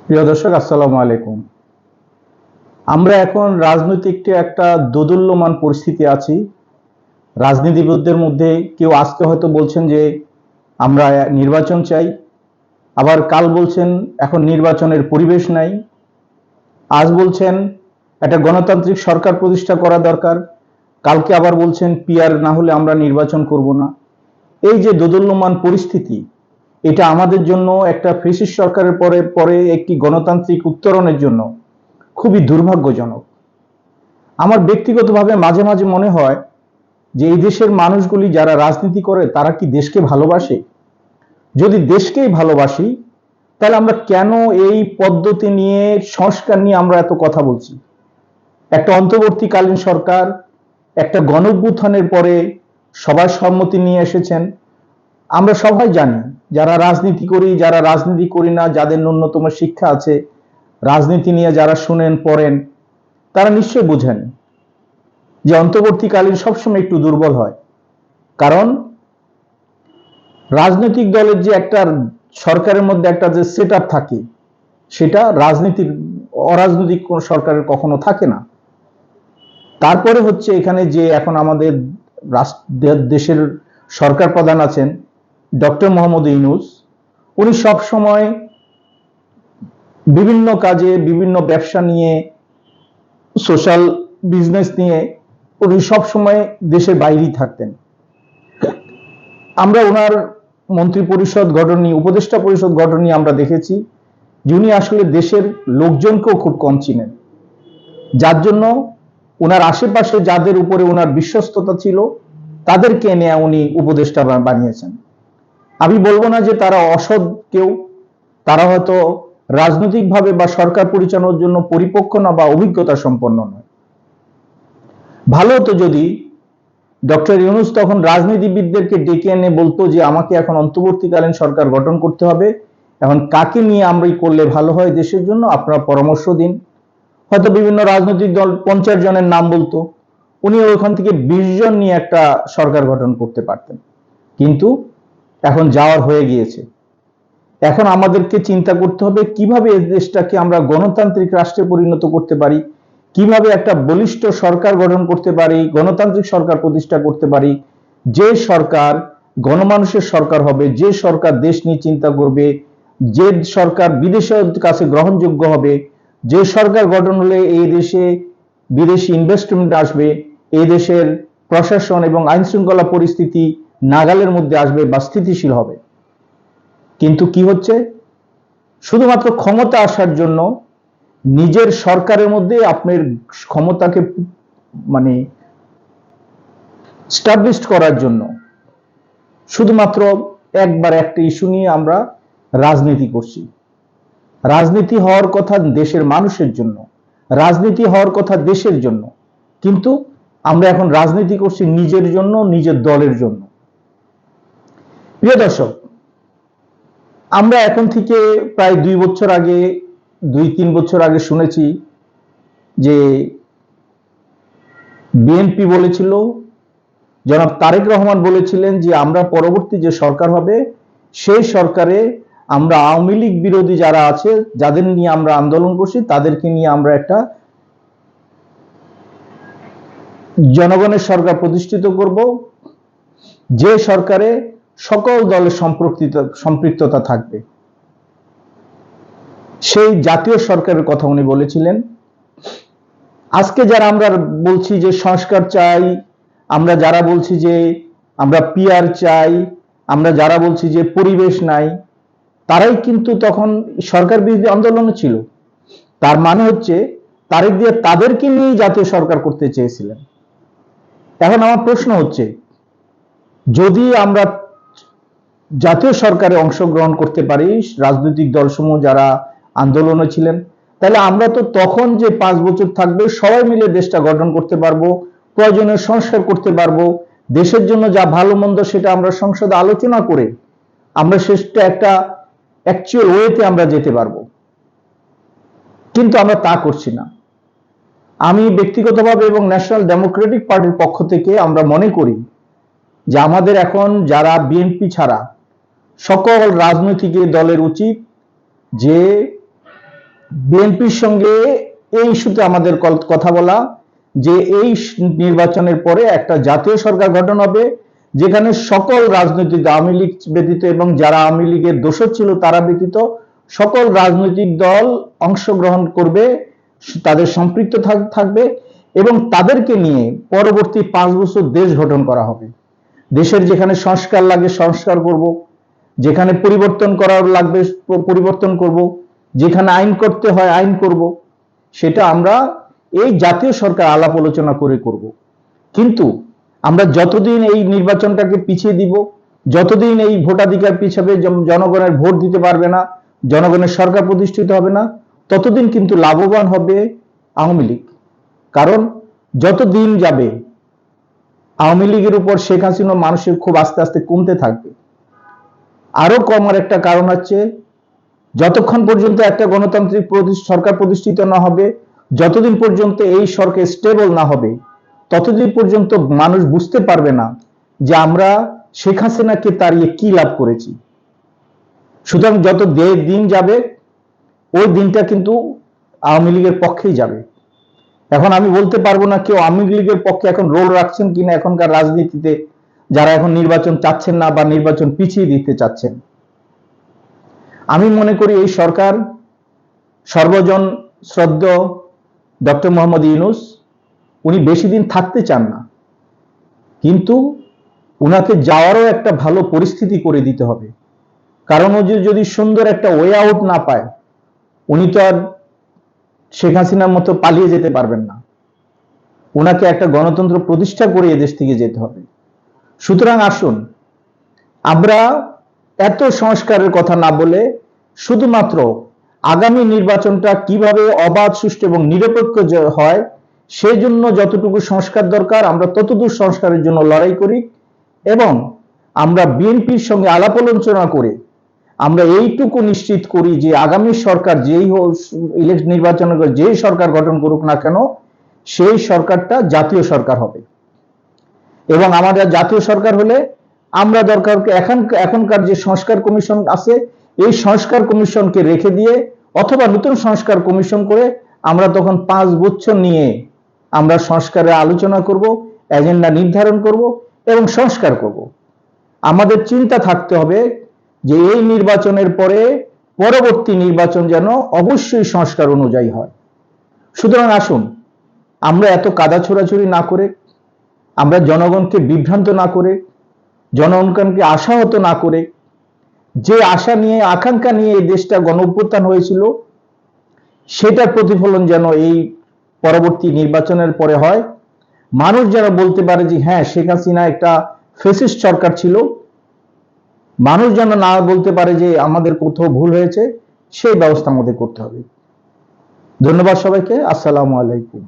প্রিয় দর্শক, আসসালামু আলাইকুম। আমরা এখন রাজনৈতিক একটা দোদুল্যমান পরিস্থিতি আছি। রাজনীতিবিদদের মধ্যে কেউ আজকে হয়তো বলছেন যে আমরা নির্বাচন চাই, আবার কাল বলছেন এখন নির্বাচনের পরিবেশ নাই, আজ বলছেন একটা গণতান্ত্রিক সরকার প্রতিষ্ঠা করা দরকার, কালকে আবার বলছেন পিআর না হলে আমরা নির্বাচন করব না। এই যে দোদুল্যমান পরিস্থিতি, এটা আমাদের জন্য একটা ফ্যাসিস্ট সরকারের পরে পরে একটি গণতান্ত্রিক উত্তরণের জন্য খুবই দুর্ভাগ্যজনক। আমার ব্যক্তিগতভাবে মাঝে মাঝে মনে হয় যে এই দেশের মানুষগুলি যারা রাজনীতি করে তারা কি দেশকে ভালোবাসে? যদি দেশকেই ভালোবাসি, তাহলে আমরা কেন এই পদ্ধতি নিয়ে, সংস্কার নিয়ে আমরা এত কথা বলছি? একটা অন্তর্বর্তীকালীন সরকার একটা গণঅভ্যুত্থানের পরে সবার সম্মতি নিয়ে এসেছেন। আমরা সবাই জানি, যারা রাজনীতি করি, যারা রাজনীতি করি না, যাদের ন্যূনতম শিক্ষা আছে, রাজনীতি নিয়ে যারা শুনেন পড়েন, তারা নিশ্চয়ই বুঝেন যে অন্তর্বর্তীকালীন সবসময় একটু দুর্বল হয়। কারণ রাজনৈতিক দলের যে একটা সরকারের মধ্যে একটা যে সেট থাকে, সেটা রাজনীতির অরাজনৈতিক কোন সরকারের কখনো থাকে না। তারপরে হচ্ছে এখানে যে এখন আমাদের দেশের সরকার প্রধান আছেন ডক্টর মোহাম্মদ ইউনূস, উনি সব সময় বিভিন্ন কাজে, বিভিন্ন ব্যবসা নিয়ে, সোশ্যাল বিজনেস নিয়ে উনি সব সময় দেশের বাইরেই থাকতেন। আমরা ওনার মন্ত্রী পরিষদ গঠন নিয়ে, উপদেষ্টা পরিষদ গঠন নিয়ে আমরা দেখেছি যে উনি আসলে দেশের লোকজনকেও খুব কম চিনেন, যার জন্য ওনার আশেপাশে যাদের উপরে ওনার বিশ্বস্ততা ছিল তাদেরকে এনে উনি উপদেষ্টা বানিয়েছেন। আমি বলবো না যে তারা অসৎ কেউ, তারা হয়তো রাজনৈতিকভাবে বা সরকার পরিচালনার জন্য পরিপক্ক না বা অভিজ্ঞতা সম্পন্ন নয়। ভালো হতো যদি ডক্টর ইউনূস তখন রাজনীতিবিদদেরকে ডেকে এনে বলতো যে আমাকে এখন অন্তর্বর্তীকালীন সরকার গঠন করতে হবে, এখন কাকে নিয়ে আমরা করলে ভালো হয় দেশের জন্য, আপনারা পরামর্শ দিন। হয়তো বিভিন্ন রাজনৈতিক দল 50 জনের নাম বলতো, উনি ওখান থেকে 20 জন নিয়ে একটা সরকার গঠন করতে পারতেন। কিন্তু এখন যাওয়ার হয়ে গিয়েছে। এখন আমাদেরকে চিন্তা করতে হবে কিভাবে এই দেশটাকে আমরা গণতান্ত্রিক রাষ্ট্রে পরিণত করতে পারি, কিভাবে একটা বলিষ্ঠ সরকার গঠন করতে পারি, গণতান্ত্রিক সরকার প্রতিষ্ঠা করতে পারি, যে সরকার গণমানুষের সরকার হবে, যে সরকার দেশ নিয়ে চিন্তা করবে, যে সরকার বিদেশের কাছে গ্রহণযোগ্য হবে, যে সরকার গঠন হলে এই দেশে বিদেশি ইনভেস্টমেন্ট আসবে, এই দেশের প্রশাসন এবং আইন শৃঙ্খলা পরিস্থিতি নাগালের মধ্যে আসবে বা স্থিতিশীল হবে। কিন্তু কি হচ্ছে, শুধুমাত্র ক্ষমতা আসার জন্য, নিজের সরকারের মধ্যে আপনার ক্ষমতাকে মানে স্টাবলিশ করার জন্য শুধুমাত্র একবার একটা ইস্যু নিয়ে আমরা রাজনীতি করছি। রাজনীতি হওয়ার কথা দেশের মানুষের জন্য, রাজনীতি হওয়ার কথা দেশের জন্য, কিন্তু আমরা এখন রাজনীতি করছি নিজের জন্য, নিজের দলের জন্য। প্রিয় দর্শক, আমরা এখন থেকে প্রায় 2 বছর আগে, 2-3 বছর আগে শুনেছি যে বিএনপি বলেছিল, জনাব তারেক রহমান বলেছিলেন যে আমরা পরবর্তী যে সরকার হবে সেই সরকারে আমরা আওয়ামী লীগ বিরোধী যারা আছে, যাদের নিয়ে আমরা আন্দোলন করছি, তাদেরকে নিয়ে আমরা একটা জনগণের সরকার প্রতিষ্ঠিত করব, যে সরকারে সকল দলের সম্পৃক্ততা থাকবে। সেই জাতীয় সরকারের কথা উনি বলেছিলেন। আজকে যারা আমরা বলছি যে সংস্কার চাই, আমরা যারা বলছি যে আমরা পিআর চাই, আমরা যারা বলছি যে পরিবেশ নাই, তারাই কিন্তু তখন সরকার বিরোধী আন্দোলনে ছিল। তার মানে হচ্ছে তারেক দিয়ে তাদেরকে নিয়ে জাতীয় সরকার করতে চেয়েছিলেন। এখন আমার প্রশ্ন হচ্ছে, যদি আমরা জাতীয় সরকারে অংশগ্রহণ করতে পারি, রাজনৈতিক দলসমূহ যারা আন্দোলনে ছিলেন, তাহলে আমরা তো তখন যে 5 বছর থাকবে সবাই মিলে দেশটা গঠন করতে পারবো, প্রয়োজনীয় সংস্কার করতে পারবো, দেশের জন্য যা ভালো মন্দ সেটা আমরা সংসদে আলোচনা করে আমরা সেটা একটা অ্যাকচুয়াল ওয়েতে আমরা যেতে পারবো। কিন্তু আমরা তা করছি না। আমি ব্যক্তিগতভাবে এবং ন্যাশনাল ডেমোক্রেটিক পার্টির পক্ষ থেকে আমরা মনে করি যে আমাদের এখন যারা বিএনপি ছাড়া সকল রাজনৈতিক দলের উচিত যে বিএনপির সঙ্গে এই ইস্যুতে আমাদের কথা বলা যে এই নির্বাচনের পরে একটা জাতীয় সরকার গঠন হবে, যেখানে সকল রাজনৈতিক, আওয়ামী লীগ ব্যতীত এবং যারা আওয়ামী লীগের দোষর ছিল তারা ব্যতীত সকল রাজনৈতিক দল অংশগ্রহণ করবে, তাদের সম্পৃক্ত থাকবে এবং তাদেরকে নিয়ে পরবর্তী 5 বছর দেশ গঠন করা হবে। দেশের যেখানে সংস্কার লাগে সংস্কার করব, যেখানে পরিবর্তন করার লাগবে পরিবর্তন করব, যেখানে আইন করতে হয় আইন করব। সেটা আমরা এই জাতীয় সরকার আলাপ আলোচনা করে করব। কিন্তু আমরা যতদিন এই নির্বাচনটাকে পিছিয়ে দিব, যতদিন এই ভোটাধিকার পিছাবে, জনগণের ভোট দিতে পারবে না, জনগণের সরকার প্রতিষ্ঠিত হবে না, ততদিন কিন্তু লাভবান হবে আওয়ামী লীগ। কারণ যত দিন যাবে আওয়ামী লীগের উপর শেখ হাসিনা মানুষের খুব আস্তে আস্তে কমতে থাকবে। আরো কমার একটা কারণ হচ্ছে, যতক্ষণ পর্যন্ত একটা গণতান্ত্রিক সরকার প্রতিষ্ঠিত না হবে, যতদিন পর্যন্ত এই সরকার স্টেবল না হবে, ততদিন পর্যন্ত মানুষ বুঝতে পারবে না যে আমরা শেখ হাসিনাকে তাড়িয়ে কি লাভ করেছি। সুতরাং যত দিন যাবে ওই দিনটা কিন্তু আওয়ামী লীগের পক্ষেই যাবে। এখন আমি বলতে পারবো না কেউ আওয়ামী লীগের পক্ষে এখন রোল রাখছেন কিনা এখনকার রাজনীতিতে, যারা এখন নির্বাচন চাচ্ছেন না বা নির্বাচন পিছিয়ে দিতে চাচ্ছেন। আমি মনে করি এই সরকার সর্বজন শ্রদ্ধেয় ডক্টর মোহাম্মদ ইউনূস উনি বেশি দিন থাকতে চান না, কিন্তু উনাকে যাওয়ারও একটা ভালো পরিস্থিতি করে দিতে হবে। কারণ ও যদি সুন্দর একটা ওয়ে আউট না পায়, উনি তো আর শেখ হাসিনার মতো পালিয়ে যেতে পারবেন না। উনাকে একটা গণতন্ত্র প্রতিষ্ঠা করে এদেশ থেকে যেতে হবে। সুতরাং আসুন আমরা এত সংস্কারের কথা না বলে শুধুমাত্র আগামী নির্বাচনটা কিভাবে অবাধ, সুষ্ঠু এবং নিরপেক্ষ হয় সেই জন্য যতটুকু সংস্কার দরকার আমরা ততদূর সংস্কারের জন্য লড়াই করি এবং আমরা বিএনপির সঙ্গে আলাপ আলোচনা করে আমরা এইটুকু নিশ্চিত করি যে আগামী সরকার যেই নির্বাচনের যেই সরকার গঠন করুক না কেন সেই সরকারটা জাতীয় সরকার হবে। এবং আমাদের জাতীয় সরকার হলে আমরা দরকার এখনকার যে সংস্কার কমিশন আছে এই সংস্কার কমিশনকে রেখে দিয়ে অথবা নতুন সংস্কার কমিশন করে আমরা তখন 5 বছর নিয়ে আমরা সংস্কারের আলোচনা করব, এজেন্ডা নির্ধারণ করব এবং সংস্কার করব। আমাদের চিন্তা থাকতে হবে যে এই নির্বাচনের পরে পরবর্তী নির্বাচন যেন অবশ্যই সংস্কার অনুযায়ী হয়। সুতরাং আসুন আমরা এত কাদা ছোড়াছুড়ি না করে, আমরা জনগণকে বিভ্রান্ত না করে, জনগণকে আশাহত না করে, যে আশা নিয়ে আকাঙ্ক্ষা নিয়ে এই দেশটা গণ অভ্যুত্থান হয়েছিল সেটার প্রতিফলন যেন এই পরবর্তী নির্বাচনের পরে হয়। মানুষ যেন বলতে পারে যে হ্যাঁ শেখ হাসিনা একটা ফ্যাসিস্ট সরকার ছিল, মানুষ যেন না বলতে পারে যে আমাদের কোথাও ভুল হয়েছে, সেই ব্যবস্থা আমাদের করতে হবে। ধন্যবাদ সবাইকে। আসসালামু আলাইকুম।